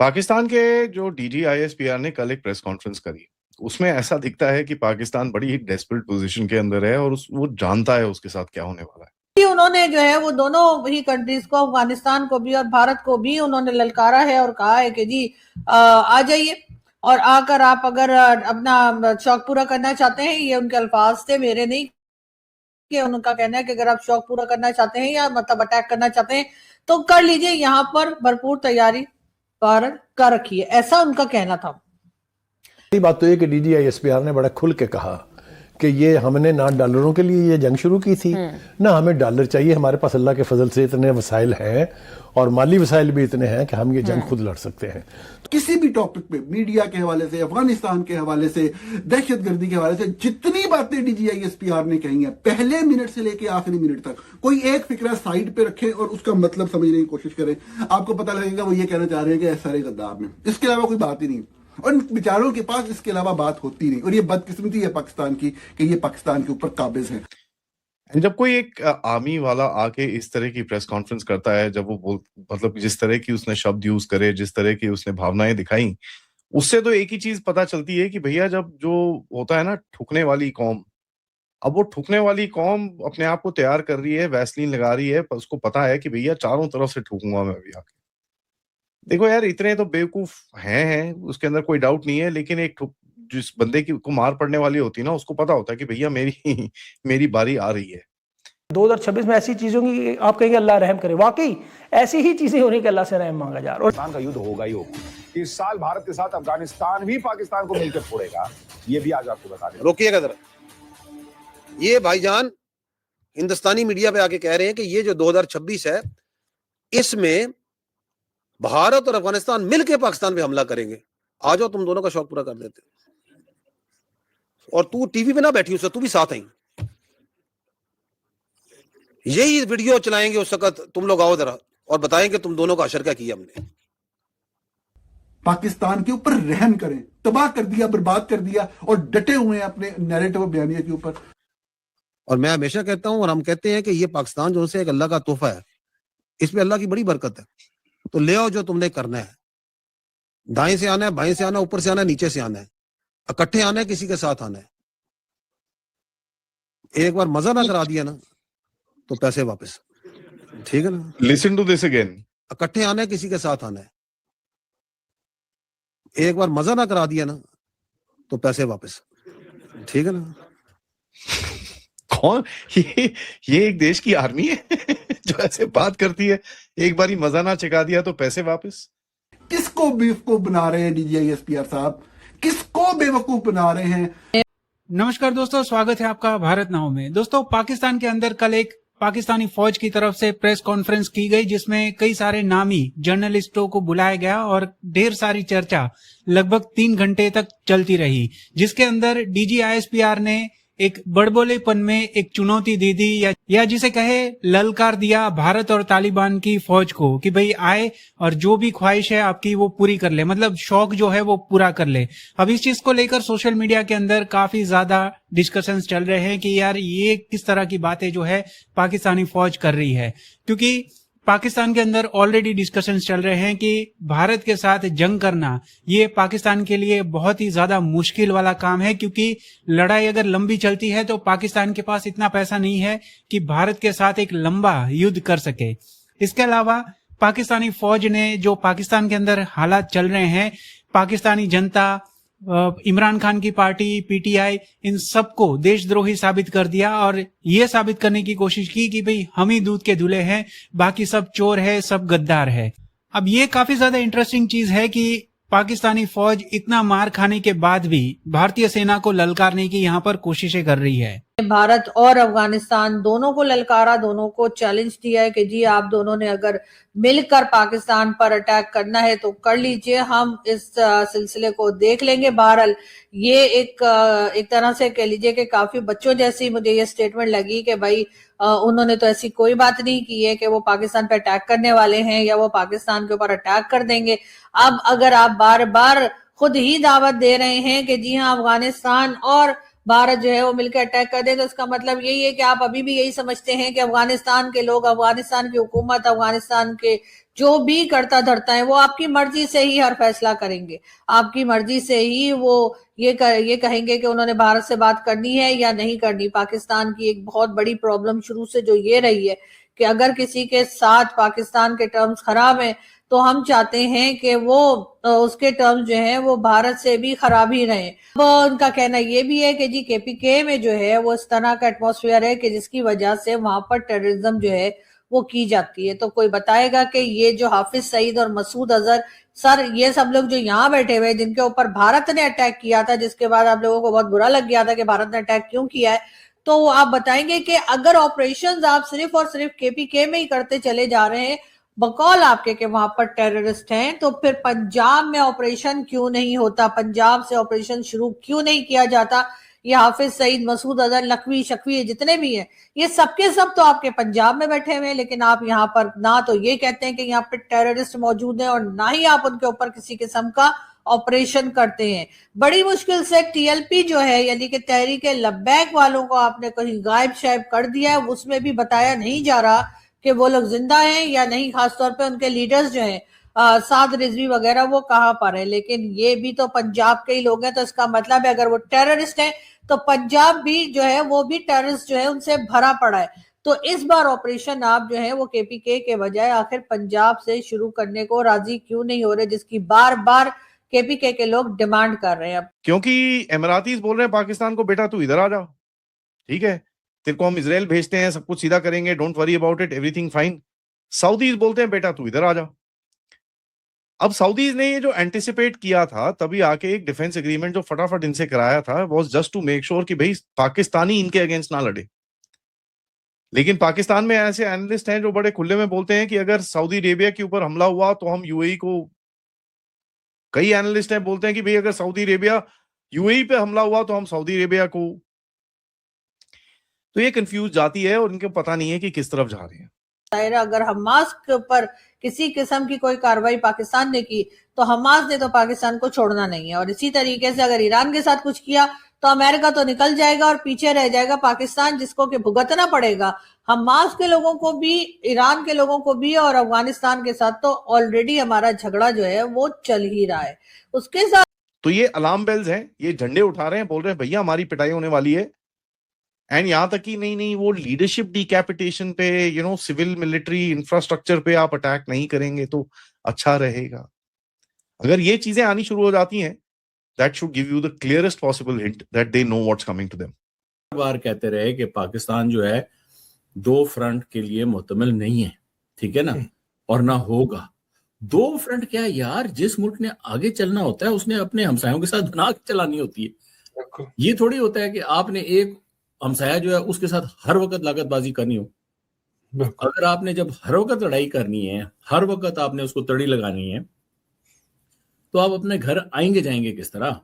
पाकिस्तान के जो DG ISPR ने कल एक प्रेस कॉन्फ्रेंस करी। उसमें ऐसा दिखता है कि पाकिस्तान बड़ी ही डेस्परेट पोजीशन के अंदर है और वो जानता है उसके साथ क्या होने वाला है। उन्होंने जो है वो दोनों ही कंट्रीज को, अफगानिस्तान को भी और भारत को भी उन्होंने ललकारा है और कहा है कि जी आ जाइए और आकर आप अगर अपना शौक पूरा करना चाहते हैं, ये उनके अल्फाज थे, मेरे नहीं, कि उनका कहना है कि अगर आप शौक पूरा करना चाहते हैं या मतलब अटैक करना चाहते हैं तो कर लीजिए, यहाँ पर भरपूर तैयारी भारत कर रखी है, ऐसा उनका कहना था। बात तो ये कि डीजीआईएसपीआर ने बड़ा खुल के कहा कि ये हमने ना डॉलरों के लिए ये जंग शुरू की थी, ना हमें डॉलर चाहिए, हमारे पास अल्लाह के फजल से इतने वसाइल हैं और माली वसाइल भी इतने हैं कि हम ये जंग खुद लड़ सकते हैं। किसी भी टॉपिक पे मीडिया के हवाले से, अफगानिस्तान के हवाले से, दहशतगर्दी के हवाले से जितनी बातें डीजीआईएसपीआर ने कही हैं, पहले मिनट से लेके आखिरी मिनट तक कोई एक फिक्रा साइड पे रखें और उसका मतलब समझने की कोशिश करें, आपको पता लगेगा वो ये कहना चाह रहे हैं कि सारे गद्दार में, इसके अलावा कोई बात ही नहीं। और बेचारों के पास इसके अलावा बात होती नहीं, और ये बदकिस्मती है पाकिस्तान की कि ये पाकिस्तान के ऊपर काबिज है। जब कोई एक आर्मी वाला आके इस तरह की प्रेस कॉन्फ्रेंस करता है, जब वो मतलब जिस तरह की उसने शब्द यूज करे, जिस तरह की उसने भावनाएं दिखाई, उससे तो एक ही चीज पता चलती है कि भैया जब जो होता है ना ठुकने वाली कौम, अब वो ठुकने वाली कौम अपने आप को तैयार कर रही है, वैसलीन लगा रही है, उसको पता है कि भैया चारों तरफ से ठुकूंगा मैं अभी आके। देखो यार, इतने तो बेवकूफ हैं, उसके अंदर कोई डाउट नहीं है, लेकिन एक जिस बंदे की को मार पड़ने वाली होती है ना, उसको पता होता है कि भैया मेरी मेरी बारी आ रही है। 2026 में ऐसी चीजों की आप कहेंगे अल्लाह रहम करे, वाकई ऐसी ही चीजें होने के अल्लाह से रहम मांगा जा रहा है। पाकिस्तान का युद्ध होगा ही होगा। इस साल भारत के साथ अफगानिस्तान भी पाकिस्तान को मिलकर फोड़ेगा, ये भी आज आपको बता दें। रोकिएगा जरा, ये भाईजान हिंदुस्तानी मीडिया पे आके कह रहे हैं कि ये जो 2026 है इसमें भारत और अफगानिस्तान मिलकर पाकिस्तान पे हमला करेंगे। आ जाओ, तुम दोनों का शौक पूरा कर देते। और तू टीवी पे ना बैठी उससे, तू भी साथ आई, यही वीडियो चलाएंगे उस वक्त, तुम लोग आओ जरा और बताएंगे तुम दोनों का अशर क्या किया हमने। पाकिस्तान के ऊपर रहम करें, तबाह कर दिया, बर्बाद कर दिया और डटे हुए हैं अपने नैरेटिव बयानिया के ऊपर। और मैं हमेशा कहता हूं और हम कहते हैं कि ये पाकिस्तान जो से एक अल्लाह का तोहफा है, इसमें अल्लाह की बड़ी बरकत है, तो ले आओ जो तुमने करना है। दाएं से आना है, बाएं से आना है, ऊपर से आना है, नीचे से आना है, इकट्ठे आना है, किसी के साथ आना है। एक बार मजा ना करा दिया ना तो पैसे वापस, ठीक है ना। लिसन टू दिस अगेन, इकट्ठे आना है, किसी के साथ आना है। एक बार मजा ना करा दिया ना तो पैसे वापस, ठीक है ना। कौन ये एक देश की आर्मी है जो ऐसे बात करती है, एक बारी मजा ना चखा दिया तो पैसे वापस। किसको बेवकूफ बना रहे हैं डीजीआईएसपीआर साहब, किसको बेवकूफ बना रहे हैं। नमस्कार दोस्तों, स्वागत है आपका भारत नाउ में। दोस्तों, पाकिस्तान के अंदर कल एक पाकिस्तानी फौज की तरफ से प्रेस कॉन्फ्रेंस की गई, जिसमें कई सारे नामी जर्नलिस्टों को बुलाया गया और ढेर सारी चर्चा लगभग 3 घंटे तक चलती रही, जिसके अंदर डीजीआईएसपीआर ने एक बड़बोलेपन में एक चुनौती दे दी या जिसे कहे ललकार दिया भारत और तालिबान की फौज को कि भाई आए और जो भी ख्वाहिश है आपकी वो पूरी कर ले, मतलब शौक जो है वो पूरा कर ले। अब इस चीज को लेकर सोशल मीडिया के अंदर काफी ज्यादा डिस्कशंस चल रहे हैं कि यार ये किस तरह की बातें जो है पाकिस्तानी फौज कर रही है, क्योंकि पाकिस्तान के अंदर ऑलरेडी डिस्कशंस चल रहे हैं कि भारत के साथ जंग करना ये पाकिस्तान के लिए बहुत ही ज्यादा मुश्किल वाला काम है, क्योंकि लड़ाई अगर लंबी चलती है तो पाकिस्तान के पास इतना पैसा नहीं है कि भारत के साथ एक लंबा युद्ध कर सके। इसके अलावा पाकिस्तानी फौज ने जो पाकिस्तान के अंदर हालात चल रहे हैं, पाकिस्तानी जनता, इमरान खान की पार्टी पीटीआई, इन सबको देशद्रोही साबित कर दिया और ये साबित करने की कोशिश की कि भाई हम ही दूध के धुले हैं, बाकी सब चोर है, सब गद्दार है। अब ये काफी ज्यादा इंटरेस्टिंग चीज है कि पाकिस्तानी फौज इतना मार खाने के बाद भी भारतीय सेना को ललकारने की यहाँ पर कोशिशें कर रही है। भारत और अफगानिस्तान दोनों को ललकारा, दोनों को चैलेंज दिया है कि जी आप दोनों ने अगर मिलकर पाकिस्तान पर अटैक करना है तो कर लीजिए, हम इस सिलसिले को देख लेंगे। बहरहाल ये एक तरह से कह लीजिए कि काफी बच्चों जैसी मुझे ये स्टेटमेंट लगी कि भाई उन्होंने तो ऐसी कोई बात नहीं की है कि वो पाकिस्तान पर अटैक करने वाले हैं या वो पाकिस्तान के ऊपर अटैक कर देंगे। अब अगर आप बार बार खुद ही दावत दे रहे हैं कि जी हाँ अफगानिस्तान और भारत जो है वो मिलकर अटैक कर दे, तो इसका मतलब यही है कि आप अभी भी यही समझते हैं कि अफगानिस्तान के लोग, अफगानिस्तान की हुकूमत, अफगानिस्तान के जो भी करता धरता है वो आपकी मर्जी से ही हर फैसला करेंगे, आपकी मर्जी से ही वो ये कहेंगे कि उन्होंने भारत से बात करनी है या नहीं करनी। पाकिस्तान की एक बहुत बड़ी प्रॉब्लम शुरू से जो ये रही है कि अगर किसी के साथ पाकिस्तान के टर्म्स खराब हैं तो हम चाहते हैं कि वो उसके टर्म्स जो है वो भारत से भी खराब ही रहे। अब उनका कहना ये भी है कि जी केपीके में जो है वो इस तरह का एटमॉस्फेयर है कि जिसकी वजह से वहां पर टेररिज्म जो है वो की जाती है। तो कोई बताएगा कि ये जो हाफिज सईद और मसूद अजहर सर, ये सब लोग जो यहाँ बैठे हुए जिनके ऊपर भारत ने अटैक किया था, जिसके बाद आप लोगों को बहुत बुरा लग गया था कि भारत ने अटैक क्यों किया है, तो आप बताएंगे कि अगर ऑपरेशंस आप सिर्फ और सिर्फ केपीके में ही करते चले जा रहे हैं बकौल आपके कि वहां पर टेररिस्ट हैं, तो फिर पंजाब में ऑपरेशन क्यों नहीं होता, पंजाब से ऑपरेशन शुरू क्यों नहीं किया जाता? ये हाफिज सईद, मसूद अजहर, लखवी शखवी जितने भी हैं ये सबके सब तो आपके पंजाब में बैठे हुए हैं, लेकिन आप यहाँ पर ना तो ये कहते हैं कि यहाँ पे टेररिस्ट मौजूद हैं और ना ही आप उनके ऊपर किसी किस्म का ऑपरेशन करते हैं। बड़ी मुश्किल से टीएलपी जो है यानी कि तहरीक लब्बैक वालों को आपने कहीं गायब शायब कर दिया है, उसमें भी बताया नहीं जा रहा कि वो लोग जिंदा हैं या नहीं, खासतौर पे उनके लीडर्स जो हैं साद रिजवी वगैरह वो कहाँ पर है। लेकिन ये भी तो पंजाब के ही लोग हैं, तो इसका मतलब है अगर वो टेररिस्ट हैं तो पंजाब भी जो है वो भी टेररिस्ट जो है उनसे भरा पड़ा है। तो इस बार ऑपरेशन आप जो है वो केपीके के बजाय आखिर पंजाब से शुरू करने को राजी क्यों नहीं हो रहे, जिसकी बार बार केपीके के लोग डिमांड कर रहे हैं? क्योंकि एमरातीज बोल रहे हैं पाकिस्तान को, बेटा तू इधर आ जा, ठीक है, तेरे को हम इजराइल भेजते हैं, सब कुछ सीधा करेंगे, don't worry about it, everything fine. Saudis बोलते हैं बेटा तू इधर आ जा। अब सऊदीज ने ये जो एंटिसिपेट किया था तभी आके एक डिफेंस एग्रीमेंट जो फटाफट इनसे कराया था was just to make sure कि भाई पाकिस्तानी इनके अगेंस्ट ना लड़े। लेकिन पाकिस्तान में ऐसे एनालिस्ट हैं जो बड़े खुले में बोलते हैं कि अगर सऊदी अरेबिया के ऊपर हमला हुआ तो हम यूएई को, कई एनालिस्ट हैं बोलते हैं कि भाई अगर सऊदी अरेबिया यूएई पे हमला हुआ तो हम सऊदी अरेबिया को, तो ये कंफ्यूज जाती है और इनको पता नहीं है कि किस तरफ जा रहे हैं। अगर हमास के ऊपर किसी किस्म की कोई कार्रवाई पाकिस्तान ने की तो हमास ने तो पाकिस्तान को छोड़ना नहीं है, और इसी तरीके से अगर ईरान के साथ कुछ किया तो अमेरिका तो निकल जाएगा और पीछे रह जाएगा पाकिस्तान, जिसको कि भुगतना पड़ेगा हमास के लोगों को भी, ईरान के लोगों को भी, और अफगानिस्तान के साथ तो ऑलरेडी हमारा झगड़ा जो है वो चल ही रहा है उसके साथ। तो ये अलार्म बेल्स हैं, ये झंडे उठा रहे हैं, बोल रहे हैं भैया हमारी पिटाई होने वाली है। एंड यहां तक कि नहीं वो लीडरशिप डिकैपिटेशन पे, सिविल मिलिट्री इंफ्रास्ट्रक्चर पे आप अटैक नहीं करेंगे तो अच्छा रहेगा। अगर ये चीजें आनी शुरू हो जाती हैं, that should give you the clearest possible hint that they know what's coming to them. बार कहते रहे कि पाकिस्तान जो है दो फ्रंट के लिए मुतमिल नहीं है, ठीक है ना, और ना होगा। दो फ्रंट क्या है यार, जिस मुल्क ने आगे चलना होता है उसने अपने हमसायों के साथ बना के चलानी होती है। ये थोड़ी होता है कि आपने एक हमसाया जो है उसके साथ हर वक्त लागतबाजी करनी हो। अगर आपने जब हर वक्त लड़ाई करनी है, हर वक्त आपने उसको तड़ी लगानी है, तो आप अपने घर आएंगे जाएंगे किस तरह?